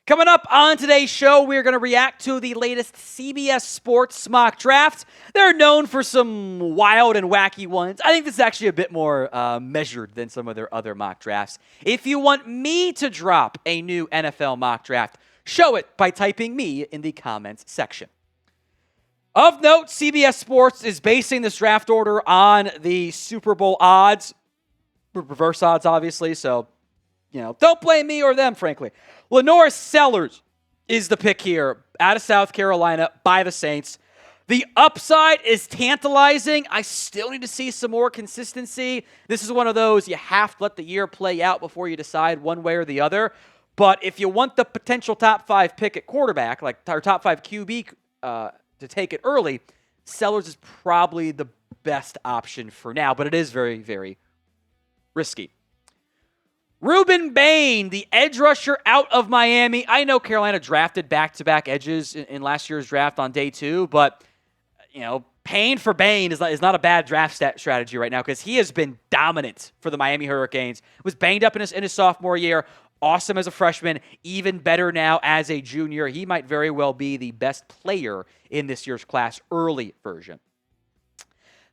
Coming up on today's show, we're going to react to the latest CBS Sports mock draft. They're known for some wild and wacky ones. I think this is actually a bit more measured than some of their other mock drafts. If you want me to drop a new NFL mock draft, show it by typing me in the comments section. Of note, CBS Sports is basing this draft order on the Super Bowl odds, reverse odds, obviously, so don't blame me or them, frankly. LaNorris Sellers is the pick here out of South Carolina by the Saints. The upside is tantalizing. I still need to see some more consistency. This is one of those you have to let the year play out before you decide one way or the other. But if you want the potential top 5 pick at quarterback, like our top 5 QB to take it early, Sellers is probably the best option for now, but it is very, very risky. Rueben Bain, the edge rusher out of Miami. I know Carolina drafted back-to-back edges in last year's draft on day 2, but paying for Bain is not a bad draft strategy right now because he has been dominant for the Miami Hurricanes. Was banged up in his sophomore year. Awesome as a freshman. Even better now as a junior. He might very well be the best player in this year's class, early version.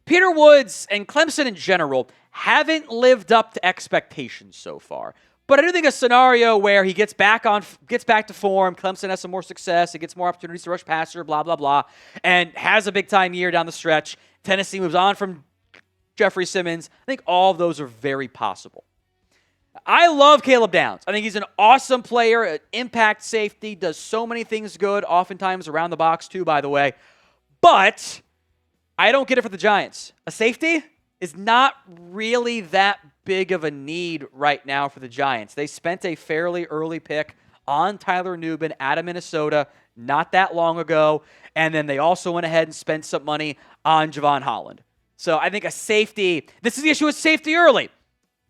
Peter Woods and Clemson in general haven't lived up to expectations so far. But I do think a scenario where he gets back to form, Clemson has some more success, he gets more opportunities to rush passer, blah, blah, blah, and has a big-time year down the stretch. Tennessee moves on from Jeffrey Simmons. I think all of those are very possible. I love Caleb Downs. I think he's an awesome player, an impact safety, does so many things good, oftentimes around the box too, by the way. But I don't get it for the Giants. A safety is not really that big of a need right now for the Giants. They spent a fairly early pick on Tyler Rueben out of Minnesota not that long ago, and then they also went ahead and spent some money on Javon Holland. So I think a safety, this is the issue with safety early.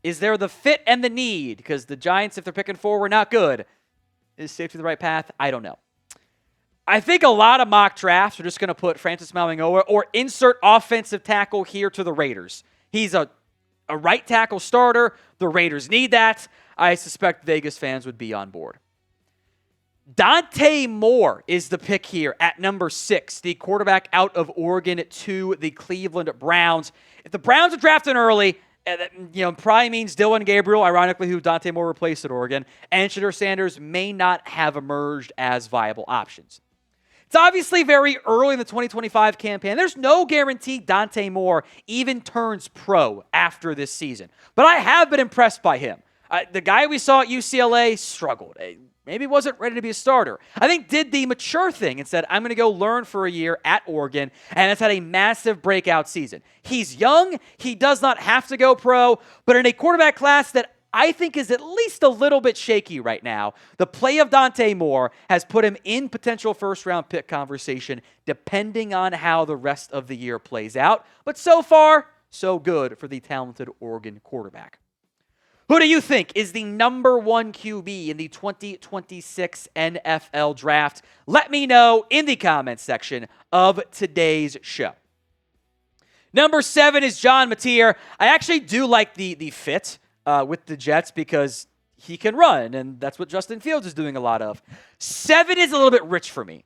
Is there the fit and the need? Because the Giants, if they're picking 4, were not good. Is safety the right path? I don't know. I think a lot of mock drafts are just going to put Francis Mauigoa or insert offensive tackle here to the Raiders. He's a right tackle starter. The Raiders need that. I suspect Vegas fans would be on board. Dante Moore is the pick here at number 6, the quarterback out of Oregon to the Cleveland Browns. If the Browns are drafting early, probably means Dylan Gabriel, ironically, who Dante Moore replaced at Oregon, and Shedeur Sanders may not have emerged as viable options. It's obviously very early in the 2025 campaign. There's no guarantee Dante Moore even turns pro after this season. But I have been impressed by him. The guy we saw at UCLA struggled. Maybe wasn't ready to be a starter. I think did the mature thing and said, I'm going to go learn for a year at Oregon, and has had a massive breakout season. He's young. He does not have to go pro, but in a quarterback class that I think is at least a little bit shaky right now, the play of Dante Moore has put him in potential first-round pick conversation depending on how the rest of the year plays out. But so far, so good for the talented Oregon quarterback. Who do you think is the number 1 QB in the 2026 NFL Draft? Let me know in the comments section of today's show. Number 7 is John Mateer. I actually do like the fit with the Jets because he can run, and that's what Justin Fields is doing a lot of. 7 is a little bit rich for me.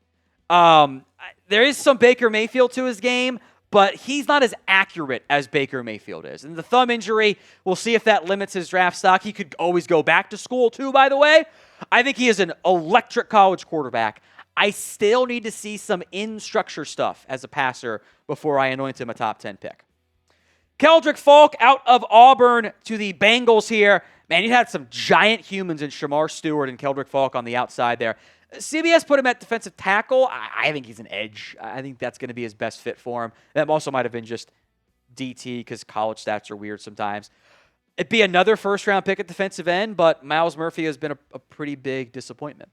There is some Baker Mayfield to his game, but he's not as accurate as Baker Mayfield is. And the thumb injury, we'll see if that limits his draft stock. He could always go back to school too, by the way. I think he is an electric college quarterback. I still need to see some in-structure stuff as a passer before I anoint him a top 10 pick. Keldrick Falk out of Auburn to the Bengals here. Man, you had some giant humans in Shamar Stewart and Keldrick Falk on the outside there. CBS put him at defensive tackle. I think he's an edge. I think that's going to be his best fit for him. That also might have been just DT because college stats are weird sometimes. It'd be another first-round pick at defensive end, but Myles Murphy has been a pretty big disappointment.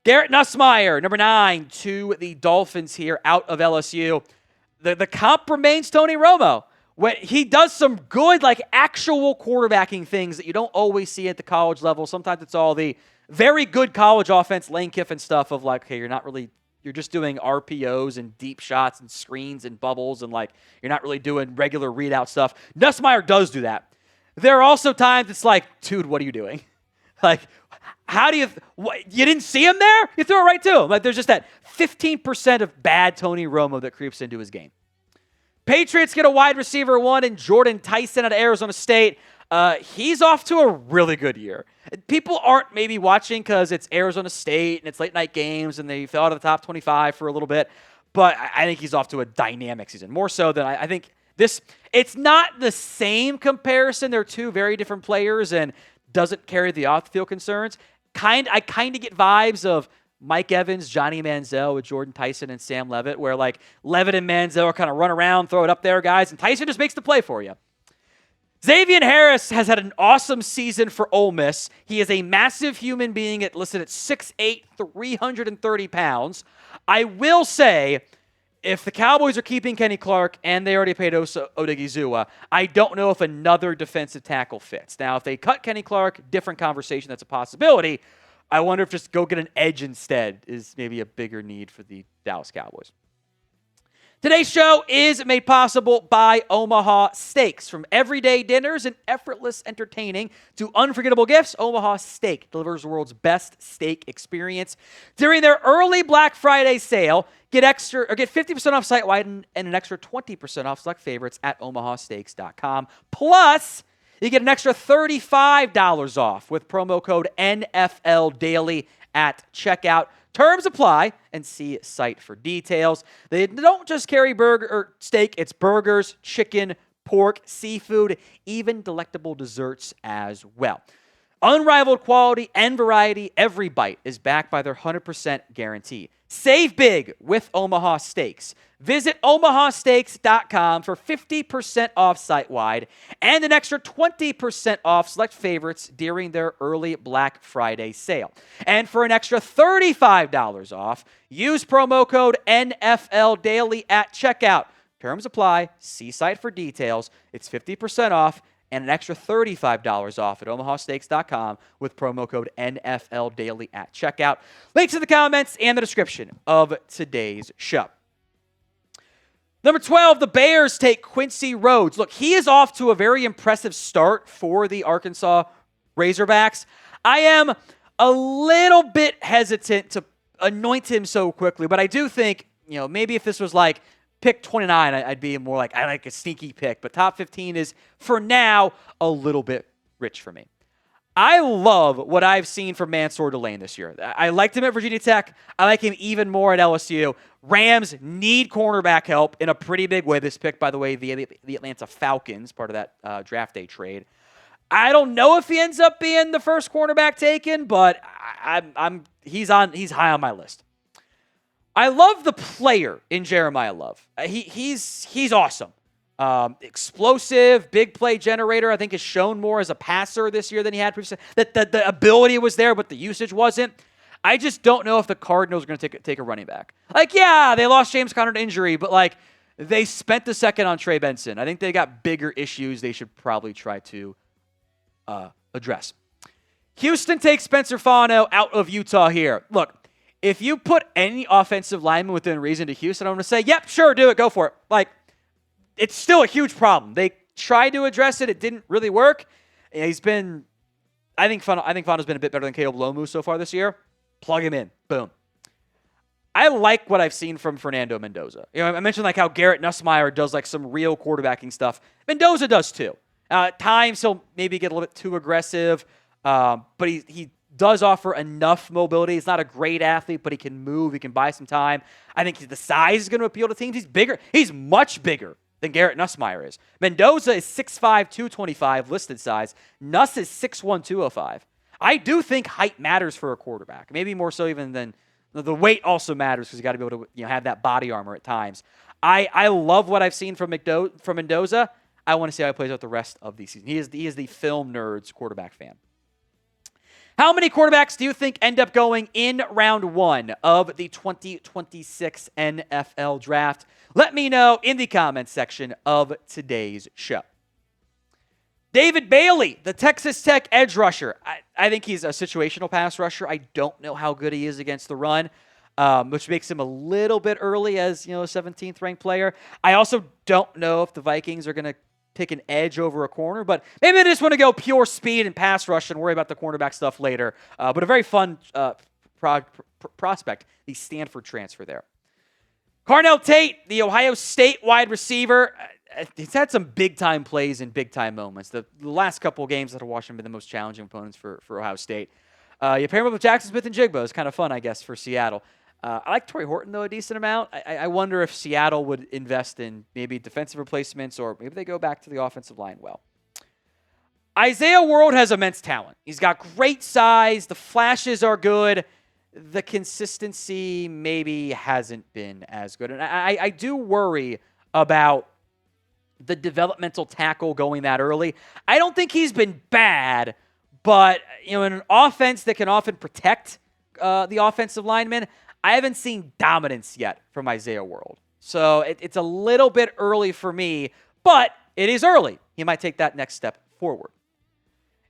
Garrett Nussmeier, number 9, to the Dolphins here out of LSU. The comp remains Tony Romo. When he does some good, actual quarterbacking things that you don't always see at the college level. Sometimes it's all the very good college offense, Lane Kiffin stuff of okay, you're just doing RPOs and deep shots and screens and bubbles and you're not really doing regular readout stuff. Nussmeier does do that. There are also times it's dude, what are you doing? How do you you didn't see him there? You threw it right to him. Like, there's just that 15% of bad Tony Romo that creeps into his game. Patriots get a wide receiver 1 in Jordan Tyson out of Arizona State. He's off to a really good year. People aren't maybe watching because it's Arizona State and it's late night games and they fell out of the top 25 for a little bit. But I think he's off to a dynamic season. More so than I think this. It's not the same comparison. They're two very different players and doesn't carry the off-the-field concerns. I kind of get vibes of Mike Evans, Johnny Manziel with Jordan Tyson and Sam Levitt, where like Levitt and Manziel kind of run around, throw it up there, guys, and Tyson just makes the play for you. Xavier Harris has had an awesome season for Ole Miss. He is a massive human being listed at 6'8", 330 pounds. I will say, if the Cowboys are keeping Kenny Clark and they already paid Osa Odigizua, I don't know if another defensive tackle fits. Now, if they cut Kenny Clark, different conversation, that's a possibility. I wonder if just go get an edge instead is maybe a bigger need for the Dallas Cowboys. Today's show is made possible by Omaha Steaks. From everyday dinners and effortless entertaining to unforgettable gifts, Omaha Steak delivers the world's best steak experience. During their early Black Friday sale, get 50% off site-wide and an extra 20% off select favorites at omahasteaks.com. Plus, you get an extra $35 off with promo code NFLDaily at checkout. Terms apply, and see site for details. They don't just carry burger or steak, it's burgers, chicken, pork, seafood, even delectable desserts as well. Unrivaled quality and variety, every bite is backed by their 100% guarantee. Save big with Omaha Steaks. Visit omahasteaks.com for 50% off site-wide and an extra 20% off select favorites during their early Black Friday sale. And for an extra $35 off, use promo code NFLDaily at checkout. Terms apply. See site for details. It's 50% off and an extra $35 off at omahasteaks.com with promo code NFLDaily at checkout. Links in the comments and the description of today's show. Number 12, the Bears take Quincy Rhodes. Look, he is off to a very impressive start for the Arkansas Razorbacks. I am a little bit hesitant to anoint him so quickly, but I do think, maybe if this was like pick 29, I'd be more like, I like a sneaky pick, but top 15 is, for now, a little bit rich for me. I love what I've seen from Mansour Delane this year. I liked him at Virginia Tech. I like him even more at LSU. Rams need cornerback help in a pretty big way. This pick, by the way, the Atlanta Falcons, part of that draft day trade. I don't know if he ends up being the first cornerback taken, but he's high on my list. I love the player in Jeremiah Love. He's awesome. Explosive, big play generator. I think has shown more as a passer this year than he had previously. That the ability was there, but the usage wasn't. I just don't know if the Cardinals are going to take a running back. They lost James Conner to injury, but they spent the second on Trey Benson. I think they got bigger issues they should probably try to address. Houston takes Spencer Fano out of Utah here. Look, if you put any offensive lineman within reason to Houston, I'm going to say, yep, sure, do it, go for it. It's still a huge problem. They tried to address it. It didn't really work. I think Fano's been a bit better than Caleb Lomu so far this year. Plug him in. Boom. I like what I've seen from Fernando Mendoza. I mentioned how Garrett Nussmeier does some real quarterbacking stuff. Mendoza does too. At times he'll maybe get a little bit too aggressive, but he does offer enough mobility. He's not a great athlete, but he can move. He can buy some time. I think the size is going to appeal to teams. He's bigger. He's much bigger than Garrett Nussmeier is. Mendoza is 6'5", 225 listed size. Nuss is 6'1", 205. I do think height matters for a quarterback. Maybe more so even than the weight also matters because you got to be able to have that body armor at times. I love what I've seen from Mendoza. I want to see how he plays out the rest of the season. He is the film nerds quarterback fan. How many quarterbacks do you think end up going in round 1 of the 2026 NFL Draft? Let me know in the comments section of today's show. David Bailey, the Texas Tech edge rusher. I think he's a situational pass rusher. I don't know how good he is against the run, which makes him a little bit early as a 17th ranked player. I also don't know if the Vikings are going to take an edge over a corner, but maybe they just want to go pure speed and pass rush and worry about the cornerback stuff later. But a very fun prospect, the Stanford transfer there. Carnell Tate, the Ohio State wide receiver, he's had some big-time plays in big-time moments. The last couple of games that I watched him have been the most challenging opponents for Ohio State. You pair him up with Jackson Smith and Jigbo. It's kind of fun, I guess, for Seattle. I like Torrey Horton, though, a decent amount. I wonder if Seattle would invest in maybe defensive replacements or maybe they go back to the offensive line well. Isaiah World has immense talent. He's got great size. The flashes are good. The consistency maybe hasn't been as good. And I do worry about the developmental tackle going that early. I don't think he's been bad, but in an offense that can often protect the offensive lineman, I haven't seen dominance yet from Isaiah World. So it's a little bit early for me, but it is early. He might take that next step forward.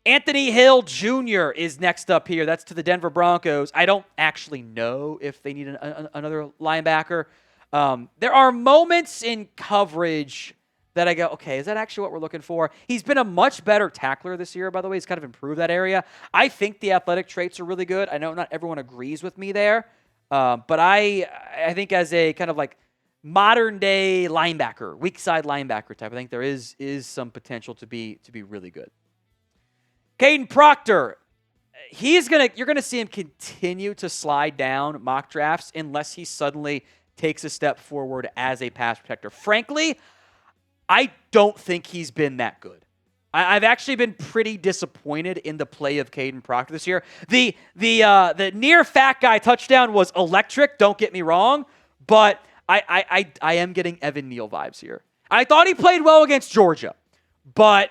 Anthony Hill Jr. is next up here. That's to the Denver Broncos. I don't actually know if they need another linebacker. There are moments in coverage that I go, okay, is that actually what we're looking for? He's been a much better tackler this year, by the way. He's kind of improved that area. I think the athletic traits are really good. I know not everyone agrees with me there, but I think as a kind of like modern-day linebacker, weak side linebacker type, I think there is some potential to be really good. Caden Proctor, you're gonna see him continue to slide down mock drafts unless he suddenly takes a step forward as a pass protector. Frankly, I don't think he's been that good. I've actually been pretty disappointed in the play of Caden Proctor this year. The near fat guy touchdown was electric. Don't get me wrong, but I am getting Evan Neal vibes here. I thought he played well against Georgia, but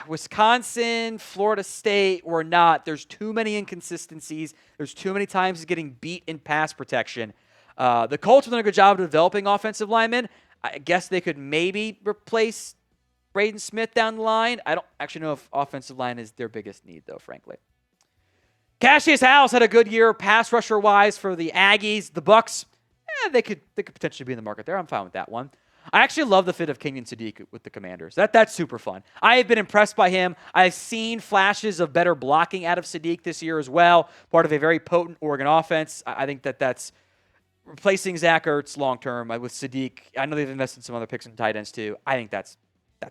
Wisconsin, Florida State, or not, there's too many inconsistencies. There's too many times he's getting beat in pass protection. The Colts have done a good job of developing offensive linemen. I guess they could maybe replace Braden Smith down the line. I don't actually know if offensive line is their biggest need, though, frankly. Cassius House had a good year pass rusher-wise for the Aggies. The Bucks, they could potentially be in the market there. I'm fine with that one. I actually love the fit of Kenyon Sadiq with the Commanders. That's super fun. I have been impressed by him. I've seen flashes of better blocking out of Sadiq this year as well, part of a very potent Oregon offense. I think that's replacing Zach Ertz long-term with Sadiq. I know they've invested in some other picks and tight ends too. I think that's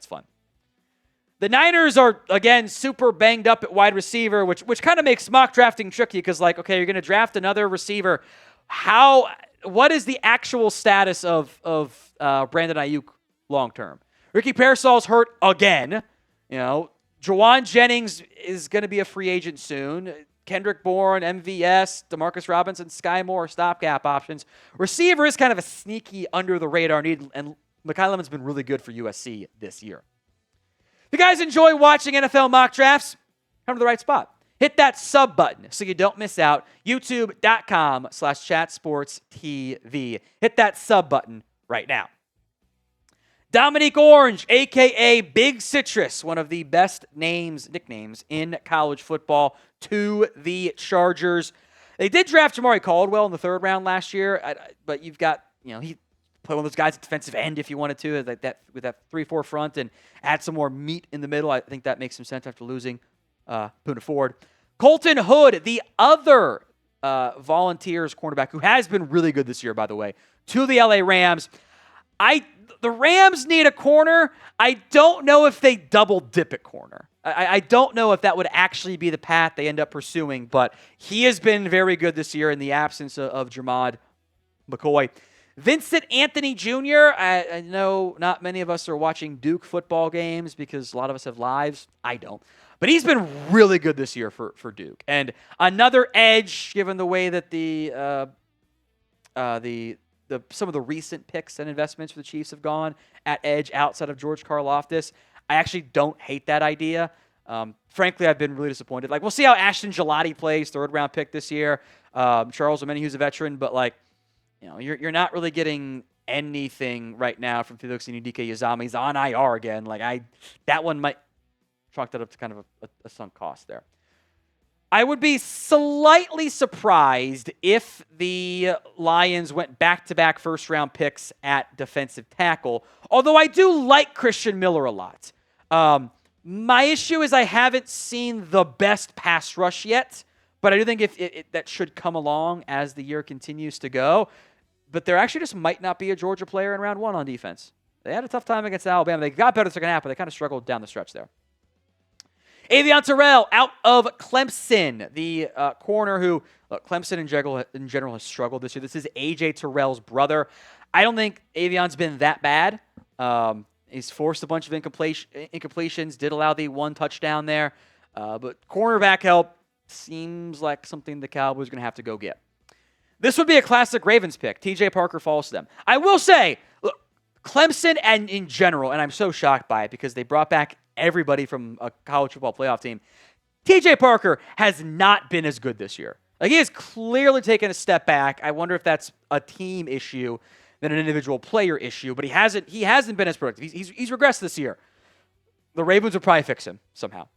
fun. The Niners are, again, super banged up at wide receiver, which kind of makes mock drafting tricky because, okay, you're going to draft another receiver. What is the actual status of Brandon Ayuk long-term? Ricky Pearsall's hurt again. Jawan Jennings is going to be a free agent soon. Kendrick Bourne, MVS, Demarcus Robinson, Sky Moore, stopgap options. Receiver is kind of a sneaky under-the-radar need, and Mekhi Lemon's been really good for USC this year. If you guys enjoy watching NFL mock drafts, come to the right spot. Hit that sub button so you don't miss out. YouTube.com/chatsportstv. Hit that sub button right now. Dominique Orange, a.k.a. Big Citrus, one of the best nicknames in college football, to the Chargers. They did draft Jamari Caldwell in the third round last year, but you've got, he put one of those guys at defensive end if you wanted to, like that with that 3-4 front and add some more meat in the middle. I think that makes some sense after losing Poona Ford. Colton Hood, the other Volunteers cornerback, who has been really good this year, by the way, to the LA Rams. The Rams need a corner. I don't know if they double dip at corner. I don't know if that would actually be the path they end up pursuing, but he has been very good this year in the absence of Jermod McCoy. Vincent Anthony Jr., I know not many of us are watching Duke football games because a lot of us have lives. I don't. But he's been really good this year for Duke. And another edge, given the way that some of the recent picks and investments for the Chiefs have gone at edge outside of George Karlaftis. I actually don't hate that idea. Frankly, I've been really disappointed. We'll see how Ashton Gelati plays, third-round pick this year. Charles Omeni, who's a veteran, but you're not really getting anything right now from Felix and DK Yazami. He's on IR again. That one might chalk that up to kind of a sunk cost there. I would be slightly surprised if the Lions went back-to-back first-round picks at defensive tackle, although I do like Christian Miller a lot. My issue is I haven't seen the best pass rush yet, but I do think that should come along as the year continues to go. But there actually just might not be a Georgia player in round 1 on defense. They had a tough time against Alabama. They got better the second half, but they kind of struggled down the stretch there. Avion Terrell out of Clemson, the corner who Clemson in general has struggled this year. This is A.J. Terrell's brother. I don't think Avion's been that bad. He's forced a bunch of incompletions, did allow the 1 touchdown there. But cornerback help seems like something the Cowboys are going to have to go get. This would be a classic Ravens pick. T.J. Parker falls to them. I will say, look, Clemson and in general, and I'm so shocked by it because they brought back everybody from a college football playoff team. T.J. Parker has not been as good this year. Like, he has clearly taken a step back. I wonder if that's a team issue than an individual player issue, but he hasn't been as productive. He's regressed this year. The Ravens would probably fix him somehow.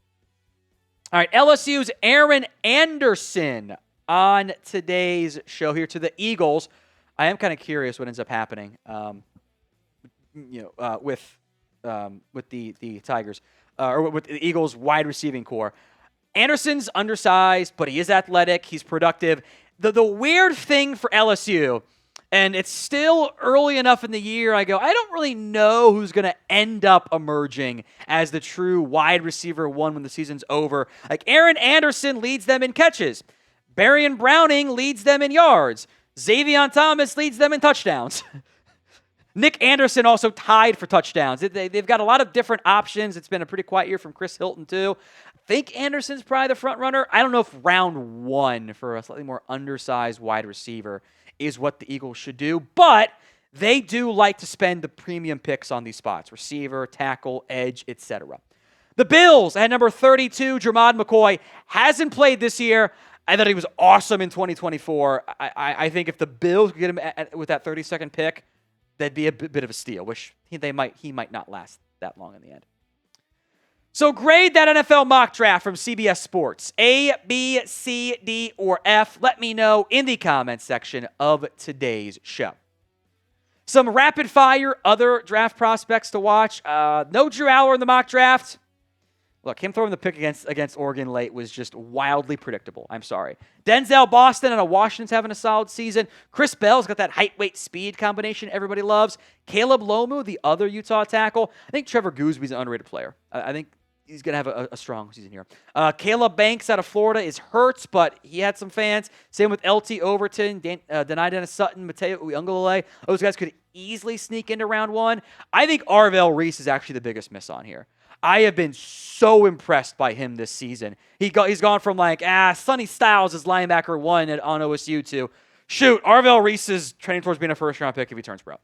All right, LSU's Aaron Anderson on today's show here to the Eagles. I am kind of curious what ends up happening with the Tigers, or with the Eagles' wide receiving core. Anderson's undersized, but he is athletic. He's productive. The weird thing for LSU, and it's still early enough in the year, I don't really know who's going to end up emerging as the true wide receiver 1 when the season's over. Like, Aaron Anderson leads them in catches. Barian Browning leads them in yards. Xavier Thomas leads them in touchdowns. Nick Anderson also tied for touchdowns. They've got a lot of different options. It's been a pretty quiet year from Chris Hilton, too. I think Anderson's probably the front runner. I don't know if round 1 for a slightly more undersized wide receiver is what the Eagles should do, but they do like to spend the premium picks on these spots: receiver, tackle, edge, etc. The Bills at number 32, Jermod McCoy, hasn't played this year. I thought he was awesome in 2024. I think if the Bills could get him with that 32nd pick, that'd be a bit of a steal, which he might not last that long in the end. So grade that NFL mock draft from CBS Sports. A, B, C, D, or F. Let me know in the comments section of today's show. Some rapid-fire other draft prospects to watch. No Drew Aller in the mock draft. Look, him throwing the pick against Oregon late was just wildly predictable. I'm sorry. Denzel Boston out of Washington's having a solid season. Chris Bell's got that height, weight, speed combination everybody loves. Caleb Lomu, the other Utah tackle. I think Trevor Goosby's an underrated player. I think he's going to have a strong season here. Caleb Banks out of Florida is hurt, but he had some fans. Same with LT Overton, Denai Dennis Sutton, Mateo Uiagalelei. Those guys could easily sneak into round 1. I think Arvell Reese is actually the biggest miss on here. I have been so impressed by him this season. He's gone from Sonny Styles as linebacker 1 on OSU to, Arvell Reese is training towards being a first-round pick if he turns pro.